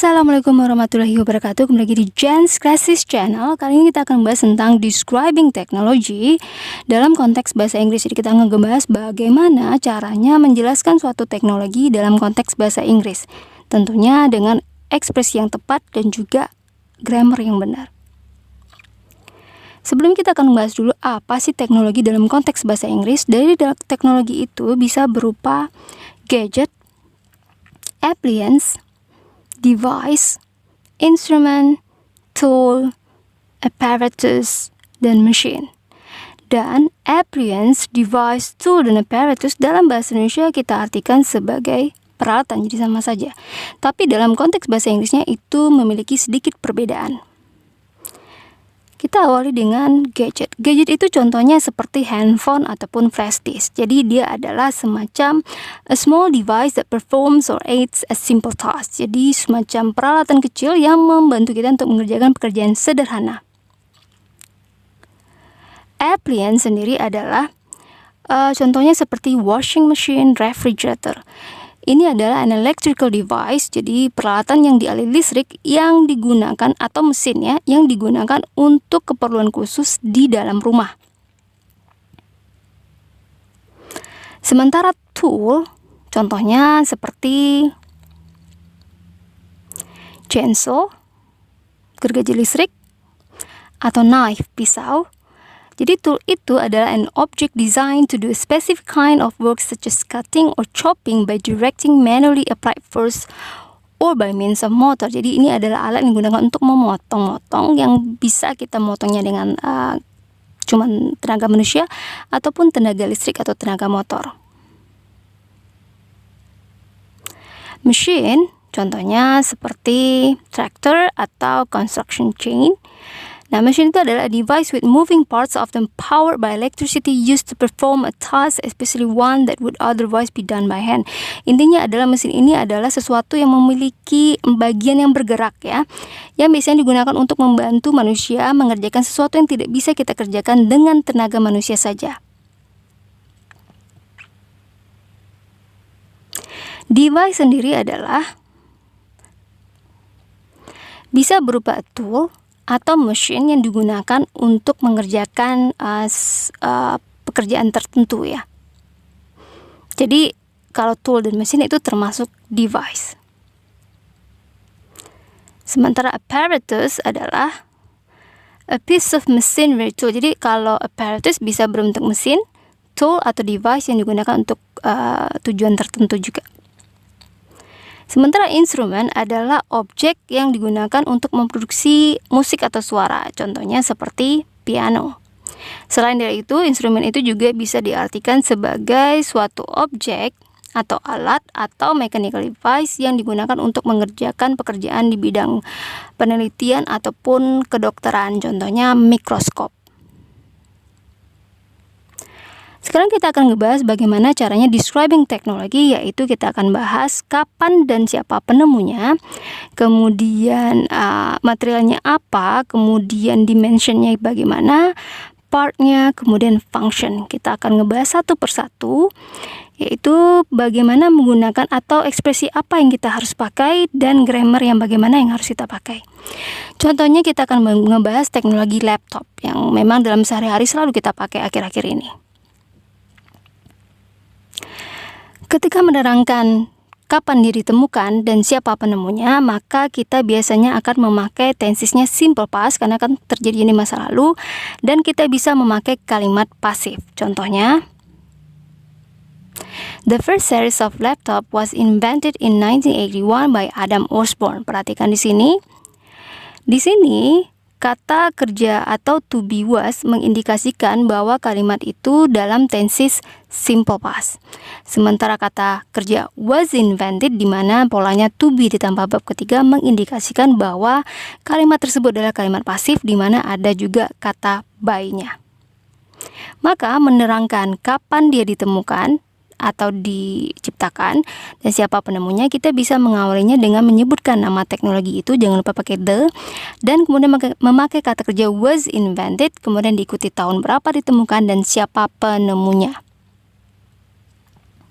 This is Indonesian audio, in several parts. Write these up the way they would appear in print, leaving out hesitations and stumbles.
Assalamualaikum warahmatullahi wabarakatuh. Kembali lagi di Jen's Classes Channel. Kali ini kita akan membahas tentang describing technology dalam konteks bahasa Inggris. Jadi kita akan membahas bagaimana caranya menjelaskan suatu teknologi dalam konteks bahasa Inggris. Tentunya dengan ekspresi yang tepat dan juga grammar yang benar. Sebelum kita akan membahas dulu apa sih teknologi dalam konteks bahasa Inggris. Dari teknologi itu bisa berupa gadget, appliance, device, instrument, tool, apparatus, dan machine. Dan appliance, device, tool, dan apparatus dalam bahasa Indonesia kita artikan sebagai peralatan, jadi sama saja. Tapi dalam konteks bahasa Inggrisnya itu memiliki sedikit perbedaan. Kita awali dengan gadget. Gadget itu contohnya seperti handphone ataupun flash disk. Jadi dia adalah semacam a small device that performs or aids a simple task. Jadi semacam peralatan kecil yang membantu kita untuk mengerjakan pekerjaan sederhana. Appliance sendiri adalah contohnya seperti washing machine, refrigerator. Ini adalah an electrical device, jadi peralatan yang dialiri listrik yang digunakan atau mesinnya yang digunakan untuk keperluan khusus di dalam rumah. Sementara tool, contohnya seperti chainsaw, gergaji listrik, atau knife, pisau. Jadi tool itu adalah an object designed to do a specific kind of work such as cutting or chopping by directing manually applied force or by means of motor. Jadi ini adalah alat yang digunakan untuk memotong-motong yang bisa kita motongnya dengan cuman tenaga manusia ataupun tenaga listrik atau tenaga motor. Machine contohnya seperti tractor atau construction chain. Nah, machine itu adalah a device with moving parts often powered by electricity used to perform a task, especially one that would otherwise be done by hand. Intinya adalah mesin ini adalah sesuatu yang memiliki bagian yang bergerak ya, yang biasanya digunakan untuk membantu manusia mengerjakan sesuatu yang tidak bisa kita kerjakan dengan tenaga manusia saja. Device sendiri adalah bisa berupa tool atau mesin yang digunakan untuk mengerjakan pekerjaan tertentu ya. Jadi kalau tool dan mesin itu termasuk device. Sementara apparatus adalah a piece of machinery tool. Jadi kalau apparatus bisa berbentuk mesin, tool atau device yang digunakan untuk tujuan tertentu juga. Sementara instrumen adalah objek yang digunakan untuk memproduksi musik atau suara, contohnya seperti piano. Selain dari itu, instrumen itu juga bisa diartikan sebagai suatu objek atau alat atau mechanical device yang digunakan untuk mengerjakan pekerjaan di bidang penelitian ataupun kedokteran, contohnya mikroskop. Sekarang kita akan ngebahas bagaimana caranya describing teknologi, yaitu kita akan bahas kapan dan siapa penemunya, kemudian materialnya apa, kemudian dimensionnya bagaimana, partnya, kemudian function. Kita akan ngebahas satu persatu, yaitu bagaimana menggunakan atau ekspresi apa yang kita harus pakai dan grammar yang bagaimana yang harus kita pakai. Contohnya kita akan ngebahas teknologi laptop yang memang dalam sehari-hari selalu kita pakai akhir-akhir ini. Ketika menerangkan kapan dia ditemukan dan siapa penemunya, maka kita biasanya akan memakai tensesnya simple past karena kan terjadi di masa lalu, dan kita bisa memakai kalimat pasif. Contohnya, the first series of laptop was invented in 1981 by Adam Osborne. Perhatikan di sini. Di sini kata kerja atau to be was mengindikasikan bahwa kalimat itu dalam tenses simple past. Sementara kata kerja was invented di mana polanya to be ditambah verb ketiga mengindikasikan bahwa kalimat tersebut adalah kalimat pasif di mana ada juga kata by-nya. Maka menerangkan kapan dia ditemukan atau diciptakan dan siapa penemunya, kita bisa mengawalinya dengan menyebutkan nama teknologi itu, jangan lupa pakai the, dan kemudian memakai kata kerja was invented, kemudian diikuti tahun berapa ditemukan dan siapa penemunya.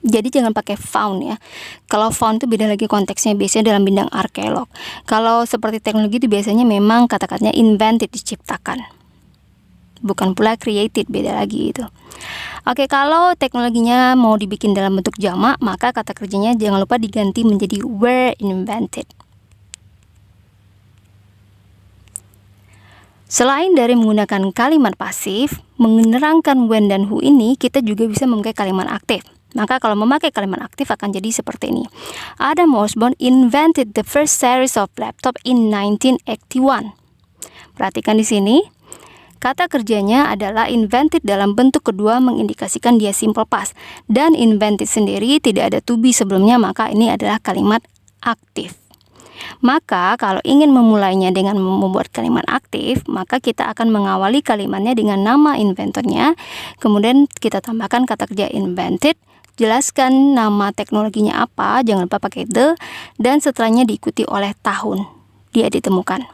Jadi jangan pakai found ya. Kalau found itu beda lagi konteksnya, biasanya dalam bidang arkeolog. Kalau seperti teknologi itu biasanya memang kata-katanya invented, diciptakan. Bukan pula created, beda lagi itu. Oke, kalau teknologinya mau dibikin dalam bentuk jamak, maka kata kerjanya jangan lupa diganti menjadi were invented. Selain dari menggunakan kalimat pasif, menerangkan when dan who ini, kita juga bisa memakai kalimat aktif. Maka kalau memakai kalimat aktif akan jadi seperti ini. Adam Osborne invented the first series of laptop in 1981. Perhatikan di sini. Kata kerjanya adalah invented dalam bentuk kedua mengindikasikan dia simple past. Dan invented sendiri tidak ada to be sebelumnya, maka ini adalah kalimat aktif. Maka kalau ingin memulainya dengan membuat kalimat aktif, maka kita akan mengawali kalimatnya dengan nama inventornya, kemudian kita tambahkan kata kerja invented, jelaskan nama teknologinya apa, jangan lupa pakai the, dan setelahnya diikuti oleh tahun dia ditemukan.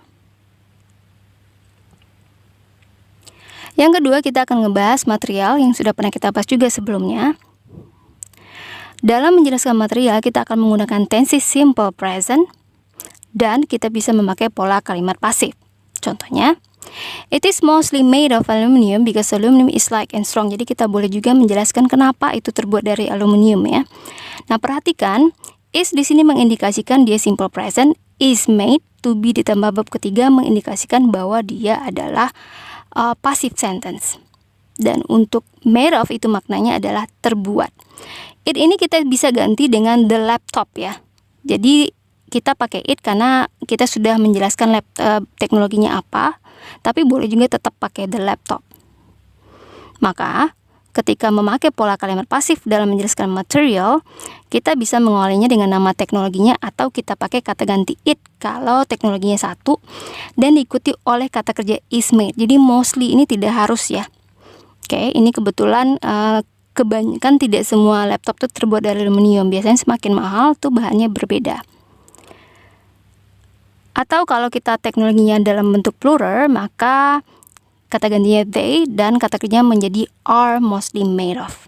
Yang kedua, kita akan ngebahas material yang sudah pernah kita bahas juga sebelumnya. Dalam menjelaskan material, kita akan menggunakan tenses simple present, dan kita bisa memakai pola kalimat pasif. Contohnya, it is mostly made of aluminium because aluminum is light and strong. Jadi kita boleh juga menjelaskan kenapa itu terbuat dari aluminium ya. Nah, perhatikan, is di sini mengindikasikan dia simple present, is made, to be ditambah verb ketiga mengindikasikan bahwa dia adalah passive sentence. Dan untuk made of itu maknanya adalah terbuat. It ini kita bisa ganti dengan the laptop ya. Jadi kita pakai it karena kita sudah menjelaskan teknologinya apa, tapi boleh juga tetap pakai the laptop. Maka ketika memakai pola kalimat pasif dalam menjelaskan material, kita bisa mengawalinya dengan nama teknologinya atau kita pakai kata ganti it kalau teknologinya satu dan diikuti oleh kata kerja is made. Jadi mostly ini tidak harus ya. Oke, ini kebetulan kebanyakan tidak semua laptop itu terbuat dari aluminium. Biasanya semakin mahal tuh bahannya berbeda. Atau kalau kita teknologinya dalam bentuk plural, maka kata gantinya they dan kata kerjanya menjadi are mostly made of.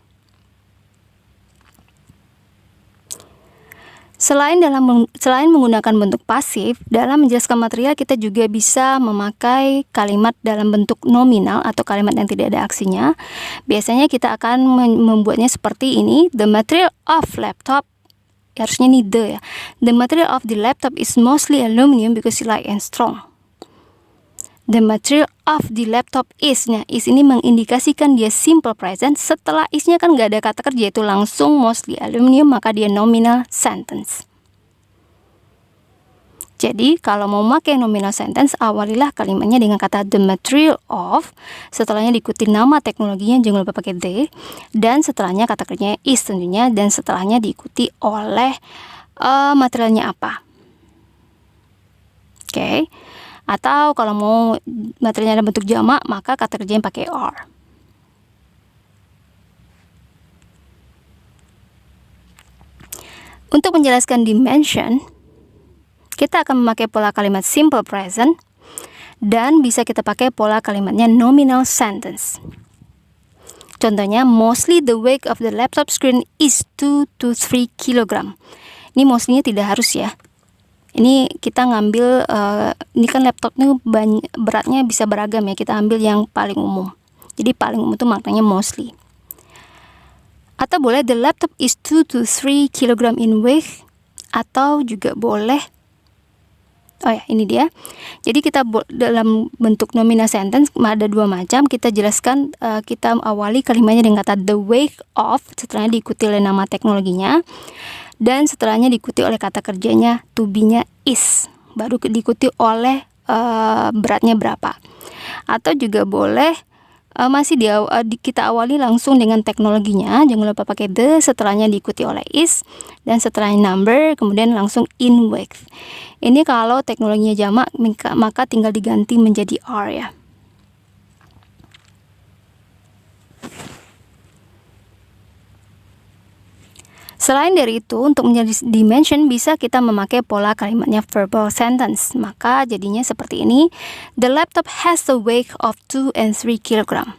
Selain menggunakan bentuk pasif, dalam menjelaskan material kita juga bisa memakai kalimat dalam bentuk nominal atau kalimat yang tidak ada aksinya. Biasanya kita akan membuatnya seperti ini, the material of laptop, harusnya nih the ya. The material of the laptop is mostly aluminum because it's light and strong. The material of the laptop is. Nah, is ini mengindikasikan dia simple present. Setelah isnya kan nggak ada kata kerja, itu langsung mostly aluminum, maka dia nominal sentence. Jadi kalau mau pakai nominal sentence, awalilah kalimatnya dengan kata the material of, setelahnya diikuti nama teknologinya, jangan lupa pakai the, dan setelahnya kata kerjanya is tentunya, dan setelahnya diikuti oleh materialnya apa. Oke. Atau kalau mau materialnya dalam bentuk jamak, maka kata kerjanya pakai are. Untuk menjelaskan dimension, kita akan memakai pola kalimat simple present dan bisa kita pakai pola kalimatnya nominal sentence. Contohnya, mostly the weight of the laptop screen is 2 to 3 kg. Ini mostly-nya tidak harus ya. Ini kita ngambil, ini kan laptop ini beratnya bisa beragam ya. Kita ambil yang paling umum. Jadi paling umum itu maknanya mostly. Atau boleh the laptop is 2 to 3 kg in weight. Atau juga boleh, oh ya ini dia. Jadi kita dalam bentuk nominal sentence ada dua macam. Kita jelaskan, kita awali kalimatnya dengan kata the weight of, setelahnya diikuti oleh nama teknologinya, dan setelahnya diikuti oleh kata kerjanya to be-nya is, baru diikuti oleh beratnya berapa. Atau juga boleh kita awali langsung dengan teknologinya, jangan lupa pakai the, setelahnya diikuti oleh is, dan setelahnya number, kemudian langsung in weight. Ini kalau teknologinya jamak, maka tinggal diganti menjadi are ya. Selain dari itu, untuk menjadi dimension bisa kita memakai pola kalimatnya verbal sentence. Maka jadinya seperti ini. The laptop has a weight of 2 and 3 kg.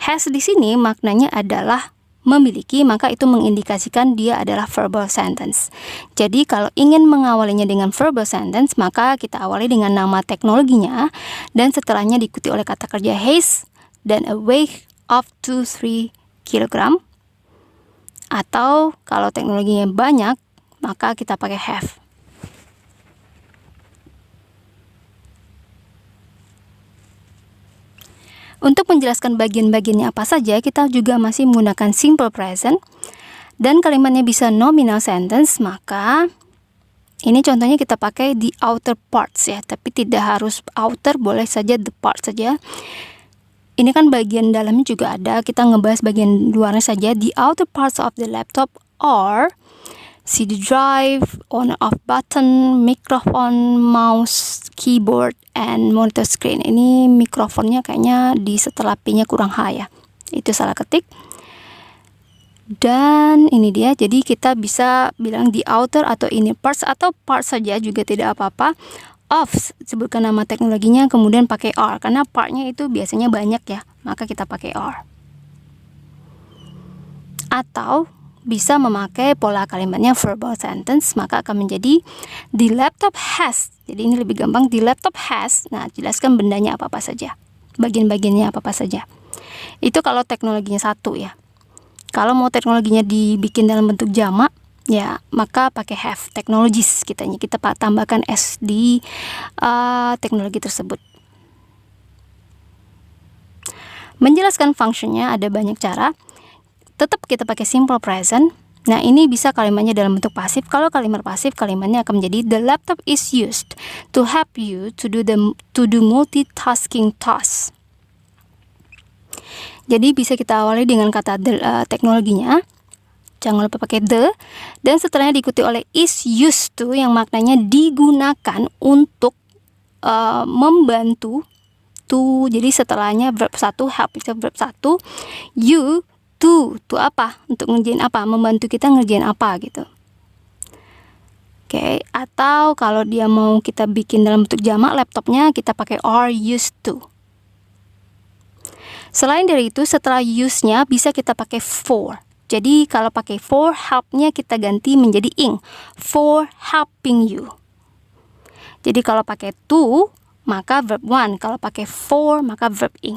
Has di sini maknanya adalah memiliki, maka itu mengindikasikan dia adalah verbal sentence. Jadi kalau ingin mengawalinya dengan verbal sentence, maka kita awali dengan nama teknologinya dan setelahnya diikuti oleh kata kerja has dan a weight of 2-3 kg. Atau kalau teknologinya banyak, maka kita pakai have. Untuk menjelaskan bagian-bagiannya apa saja, kita juga masih menggunakan simple present dan kalimatnya bisa nominal sentence, maka ini contohnya kita pakai the outer parts ya, tapi tidak harus outer, boleh saja the part saja. Ini kan bagian dalamnya juga ada, kita ngebahas bagian luarnya saja. The outer parts of the laptop are CD drive, on off button, microphone, mouse, keyboard, and monitor screen. Ini mikrofonnya kayaknya di setelah P-nya kurang H ya. Itu salah ketik. Dan ini dia, jadi kita bisa bilang the outer atau inner parts atau parts saja juga tidak apa-apa. Of, sebutkan nama teknologinya, kemudian pakai are. Karena partnya itu biasanya banyak ya, maka kita pakai are. Atau bisa memakai pola kalimatnya verbal sentence, maka akan menjadi the laptop has. Jadi ini lebih gampang, the laptop has. Nah, jelaskan bendanya apa-apa saja, bagian-bagiannya apa-apa saja. Itu kalau teknologinya satu ya. Kalau mau teknologinya dibikin dalam bentuk jamak, ya maka pakai have, technologies kita tambahkan s di teknologi tersebut. Menjelaskan functionnya ada banyak cara. Tetap kita pakai simple present. Nah, ini bisa kalimatnya dalam bentuk pasif. Kalau kalimat pasif, kalimatnya akan menjadi the laptop is used to help you to do multitasking tasks. Jadi bisa kita awali dengan kata teknologinya. Jangan lupa pakai the, dan setelahnya diikuti oleh is used to yang maknanya digunakan untuk membantu. Jadi setelahnya verb 1, help itu verb 1, you to apa? Untuk ngerjain apa? Membantu kita ngerjain apa gitu. Oke, atau kalau dia mau kita bikin dalam bentuk jamak laptopnya, kita pakai are used to. Selain dari itu, setelah use-nya bisa kita pakai for. Jadi kalau pakai for, help-nya kita ganti menjadi ing. For helping you. Jadi kalau pakai to, maka verb 1. Kalau pakai for, maka verb ing.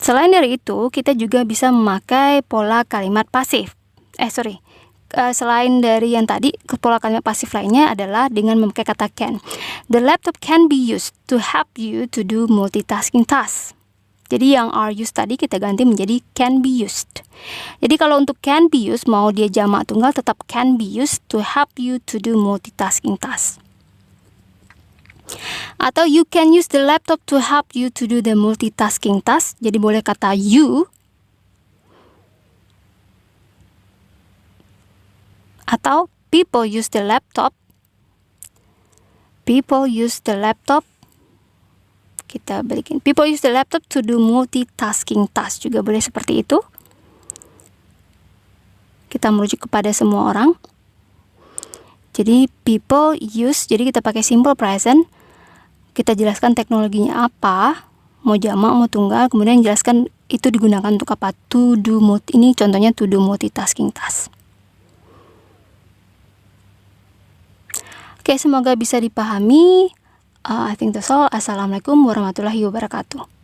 Selain dari itu, kita juga bisa memakai pola kalimat pasif. Selain dari yang tadi, pola kalimat pasif lainnya adalah dengan memakai kata can. The laptop can be used to help you to do multitasking tasks. Jadi yang are used tadi kita ganti menjadi can be used. Jadi kalau untuk can be used, mau dia jamak tunggal tetap can be used to help you to do multitasking tasks. Atau you can use the laptop to help you to do the multitasking task. Jadi boleh kata you. Atau people use the laptop. People use the laptop. Kita balikin. People use the laptop to do multitasking task. Juga boleh seperti itu. Kita merujuk kepada semua orang. Jadi people use, jadi kita pakai simple present. Kita jelaskan teknologinya apa, mau jamak, mau tunggal, kemudian jelaskan itu digunakan untuk apa. To do ini contohnya to do multitasking task. Oke, semoga bisa dipahami. I think that's all. Assalamualaikum warahmatullahi wabarakatuh.